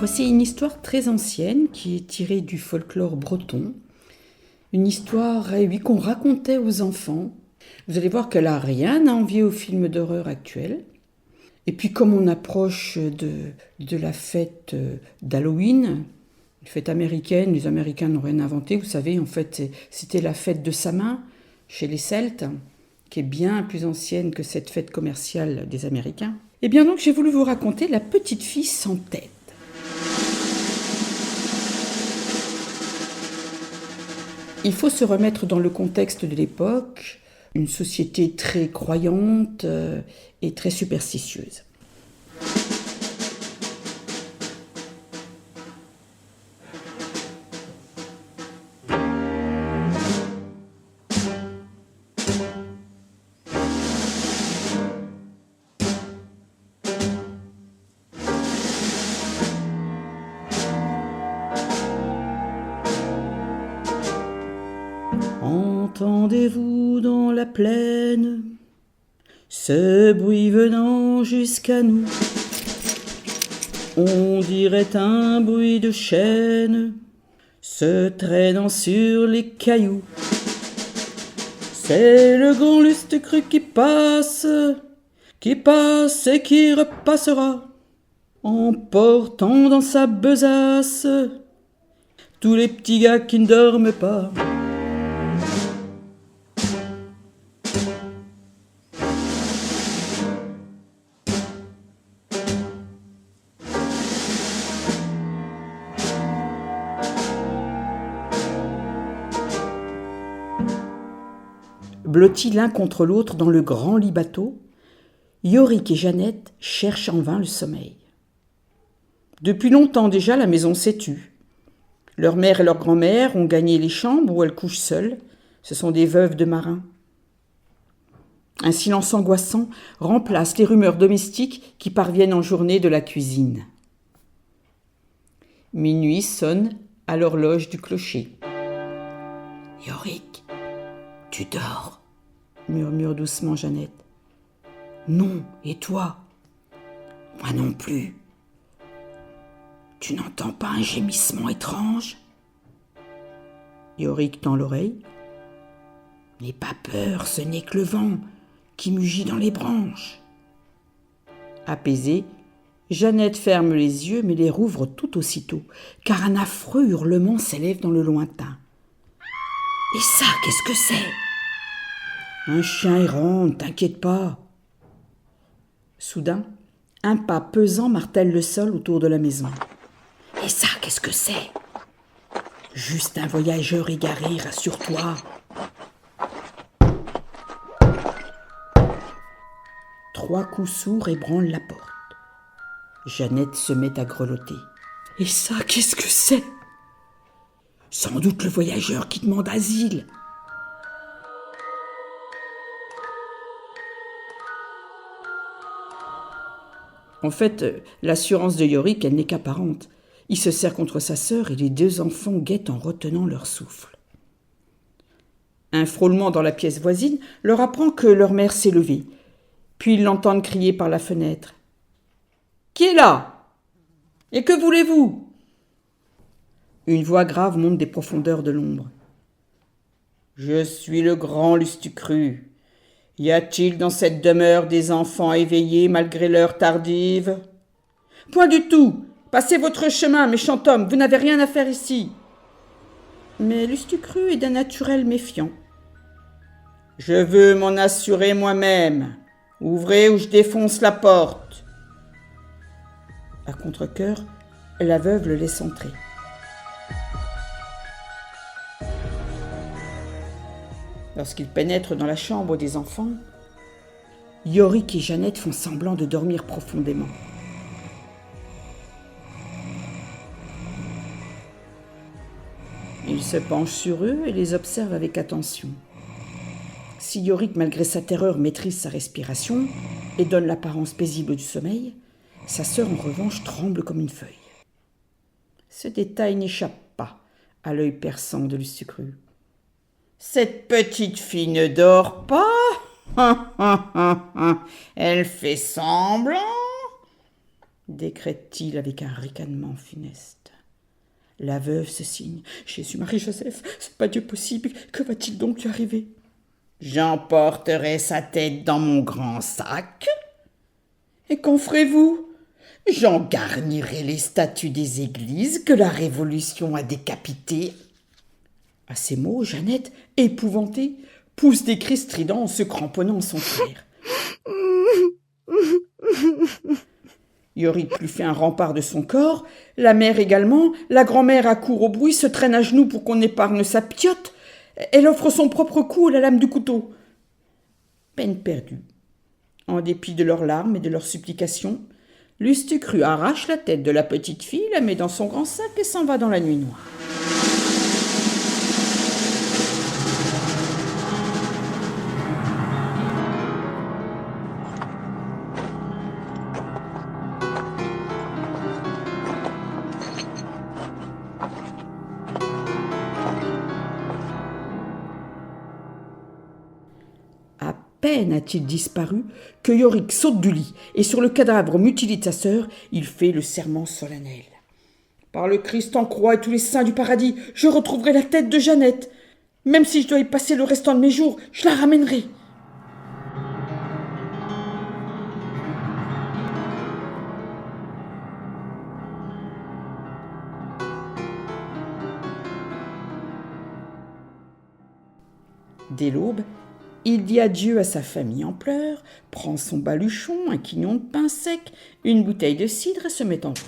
Voici une histoire très ancienne qui est tirée du folklore breton. Une histoire, oui, qu'on racontait aux enfants. Vous allez voir qu'elle n'a rien à envier aux films d'horreur actuels. Et puis comme on approche de la fête d'Halloween, une fête américaine, les Américains n'ont rien inventé, vous savez, en fait c'était la fête de Samhain chez les Celtes, qui est bien plus ancienne que cette fête commerciale des Américains. Et bien donc j'ai voulu vous raconter La petite fille sans tête. Il faut se remettre dans le contexte de l'époque, une société très croyante et très superstitieuse. Entendez-vous dans la plaine ce bruit venant jusqu'à nous? On dirait un bruit de chaîne se traînant sur les cailloux. C'est le grand Lustre-Cru qui passe et qui repassera, emportant dans sa besace tous les petits gars qui ne dorment pas. Blottis l'un contre l'autre dans le grand lit bateau, Yorick et Jeannette cherchent en vain le sommeil. Depuis longtemps déjà, la maison s'est tue. Leur mère et leur grand-mère ont gagné les chambres où elles couchent seules. Ce sont des veuves de marins. Un silence angoissant remplace les rumeurs domestiques qui parviennent en journée de la cuisine. Minuit sonne à l'horloge du clocher. « Yorick, tu dors ?» murmure doucement Jeannette. « Non, et toi ?»« Moi non plus. Tu n'entends pas un gémissement étrange ?» Yorick tend l'oreille. « N'aie pas peur, ce n'est que le vent qui mugit dans les branches. » Apaisée, Jeannette ferme les yeux mais les rouvre tout aussitôt, car un affreux hurlement s'élève dans le lointain. « Et ça, qu'est-ce que c'est ?»« Un chien errant, ne t'inquiète pas. » Soudain, un pas pesant martèle le sol autour de la maison. « Et ça, qu'est-ce que c'est ?»« Juste un voyageur égaré, rassure-toi. » Trois coups sourds ébranlent la porte. Jeannette se met à grelotter. « Et ça, qu'est-ce que c'est ?»« Sans doute le voyageur qui demande asile. » En fait, l'assurance de Yorick, elle n'est qu'apparente. Il se serre contre sa sœur et les deux enfants guettent en retenant leur souffle. Un frôlement dans la pièce voisine leur apprend que leur mère s'est levée. Puis ils l'entendent crier par la fenêtre. « Qui est là ? Et que voulez-vous » Une voix grave monte des profondeurs de l'ombre. « Je suis le grand Lustre-Cru. Y a-t-il dans cette demeure des enfants éveillés malgré l'heure tardive ?»« Point du tout. Passez votre chemin, méchant homme, vous n'avez rien à faire ici. » Mais Lustre-Cru est d'un naturel méfiant. « Je veux m'en assurer moi-même. Ouvrez ou je défonce la porte. » À contre-cœur, la veuve le laisse entrer. Lorsqu'il pénètre dans la chambre des enfants, Yorick et Jeannette font semblant de dormir profondément. Il se penche sur eux et les observe avec attention. Si Yorick, malgré sa terreur, maîtrise sa respiration et donne l'apparence paisible du sommeil, sa sœur, en revanche, tremble comme une feuille. Ce détail n'échappe pas à l'œil perçant de Lustre-Cru. « Cette petite fille ne dort pas ? Elle fait semblant ? décrète-t-il avec un ricanement funeste. La veuve se signe. « Jésus, Marie, Joseph, c'est pas Dieu possible, que va-t-il donc lui arriver ?»« J'emporterai sa tête dans mon grand sac. »« Et qu'en ferez-vous ?»« J'en garnirai les statues des églises que la Révolution a décapitées. » À ces mots, Jeannette, épouvantée, pousse des cris stridents en se cramponnant à son frère. Yorick lui fait un rempart de son corps, la mère également, la grand-mère accourt au bruit, se traîne à genoux pour qu'on épargne sa piotte, elle offre son propre cou à la lame du couteau. Peine perdue. En dépit de leurs larmes et de leurs supplications, Lustucru arrache la tête de la petite fille, la met dans son grand sac et s'en va dans la nuit noire. À peine a-t-il disparu que Yorick saute du lit et sur le cadavre mutilé de sa sœur, il fait le serment solennel. « Par le Christ en croix et tous les saints du paradis, je retrouverai la tête de Jeannette. Même si je dois y passer le restant de mes jours, je la ramènerai. » Dès l'aube, il dit adieu à sa famille en pleurs, prend son baluchon, un quignon de pain sec, une bouteille de cidre et se met en route.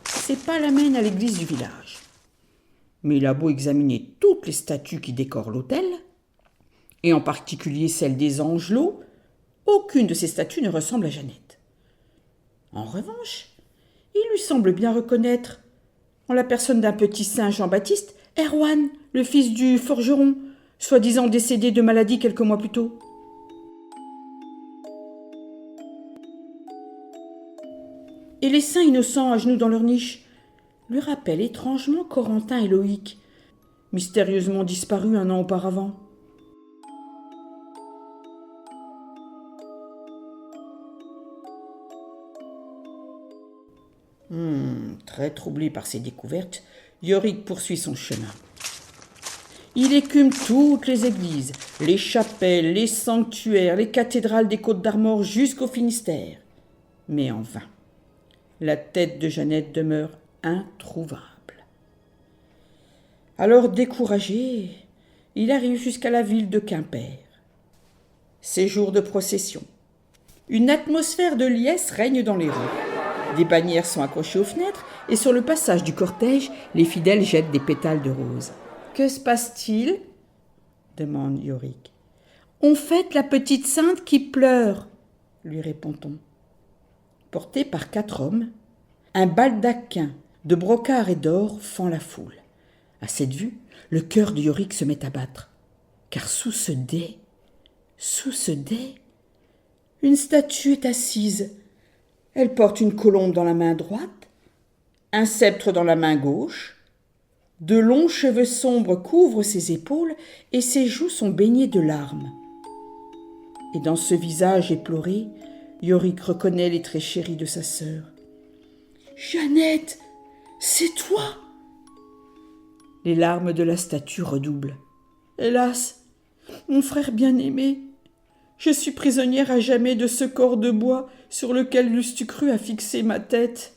Ses pas l'amènent à l'église du village. Mais il a beau examiner toutes les statues qui décorent l'autel, et en particulier celle des Angelots, aucune de ces statues ne ressemble à Jeannette. En revanche, il lui semble bien reconnaître, en la personne d'un petit saint Jean-Baptiste, Erwan, le fils du forgeron, soi-disant décédé de maladie quelques mois plus tôt. Et les saints innocents à genoux dans leur niche lui rappellent étrangement Corentin et Loïc, mystérieusement disparus un an auparavant. Très troublé par ces découvertes, Yorick poursuit son chemin. Il écume toutes les églises, les chapelles, les sanctuaires, les cathédrales des Côtes d'Armor jusqu'au Finistère. Mais en vain. La tête de Jeannette demeure introuvable. Alors découragé, il arrive jusqu'à la ville de Quimper. C'est jour de procession. Une atmosphère de liesse règne dans les rues. Des bannières sont accrochées aux fenêtres et sur le passage du cortège, les fidèles jettent des pétales de rose. « Que se passe-t-il » demande Yorick. « On fête la petite sainte qui pleure, » lui répond-on. Porté par 4 hommes, un baldaquin de brocart et d'or fend la foule. À cette vue, le cœur de Yorick se met à battre, car sous ce dais, une statue est assise. Elle porte une colombe dans la main droite, un sceptre dans la main gauche, de longs cheveux sombres couvrent ses épaules et ses joues sont baignées de larmes. Et dans ce visage éploré, Yorick reconnaît les traits chéris de sa sœur. « Jeannette, c'est toi !» Les larmes de la statue redoublent. « Hélas, mon frère bien-aimé, je suis prisonnière à jamais de ce corps de bois sur lequel Lustucru a fixé ma tête. »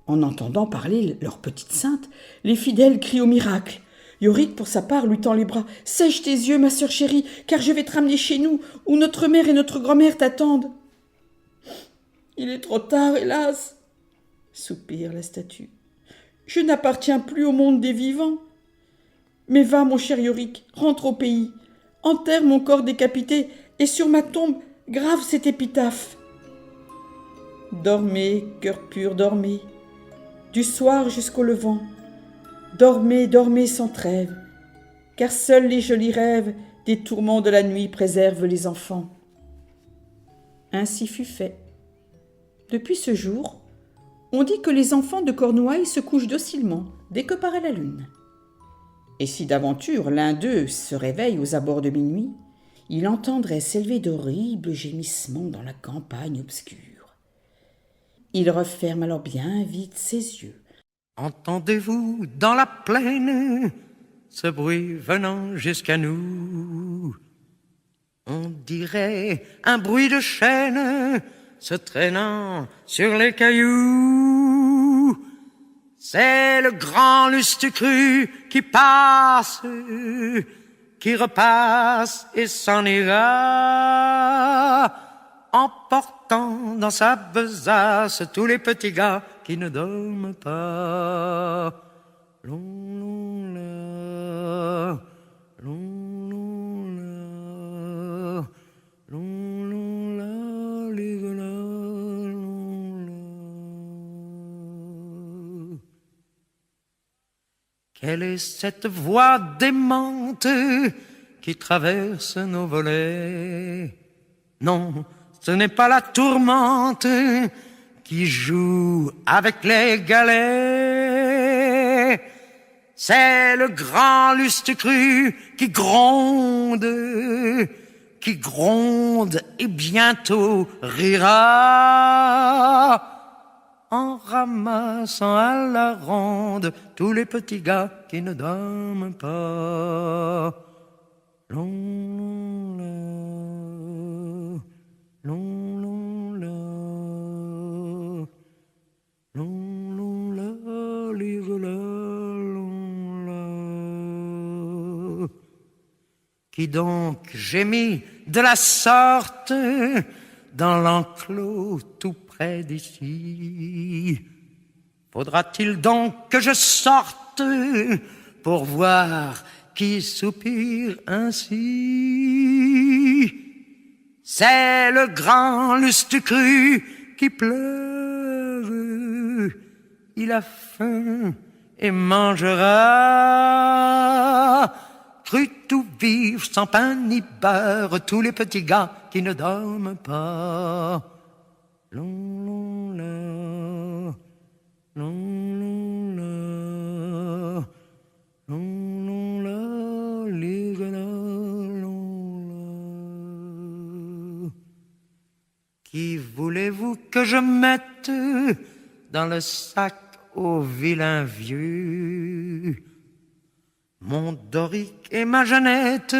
En entendant parler leur petite sainte, les fidèles crient au miracle. Yorick, pour sa part, lui tend les bras. « Sèche tes yeux, ma sœur chérie, car je vais te ramener chez nous, où notre mère et notre grand-mère t'attendent. »« Il est trop tard, hélas !» soupire la statue. « Je n'appartiens plus au monde des vivants. Mais va, mon cher Yorick, rentre au pays. Enterre mon corps décapité, et sur ma tombe, grave cette épitaphe. Dormez, cœur pur, dormez. Du soir jusqu'au levant, dormez, dormez sans trêve, car seuls les jolis rêves des tourments de la nuit préservent les enfants. » Ainsi fut fait. Depuis ce jour, on dit que les enfants de Cornouailles se couchent docilement dès que paraît la lune. Et si d'aventure l'un d'eux se réveille aux abords de minuit, il entendrait s'élever d'horribles gémissements dans la campagne obscure. Il referme alors bien vite ses yeux. Entendez-vous dans la plaine ce bruit venant jusqu'à nous? On dirait un bruit de chaîne se traînant sur les cailloux. C'est le grand Lustucru qui passe, qui repasse et s'en ira, emportant dans sa besace tous les petits gars qui ne dorment pas. Lon, la, lon, la, lon, la, ligala, lon, la. Quelle est cette voix démente qui traverse nos volets? Non, ce n'est pas la tourmente qui joue avec les galets. C'est le grand Lustucru qui gronde et bientôt rira, en ramassant à la ronde tous les petits gars qui ne dorment pas. Lon, la, lon, lon, la, lon, lon, la, ligala, lon, la. Qui donc gémit de la sorte dans l'enclos tout près d'ici? Faudra-t-il donc que je sorte pour voir qui soupire ainsi? C'est le grand Lustucru qui pleure, il a faim et mangera, cru tout vivre sans pain ni beurre, tous les petits gars qui ne dorment pas. Lon, lon, la, lon, lon, la, lon, lon, la, ligala, lon, la. Qui voulez-vous que je mette dans le sac au vilain vieux? Mon Doric et ma Jeannette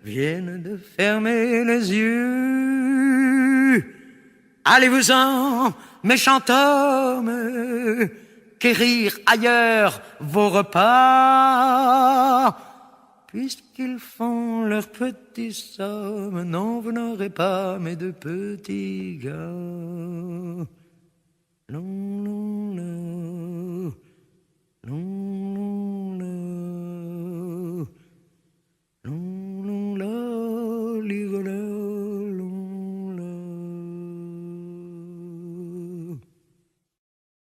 viennent de fermer les yeux. Allez-vous-en, méchant homme, quérir ailleurs vos repas. Puisqu'ils font leurs petits sommes, non, vous n'aurez pas mes deux petits gars.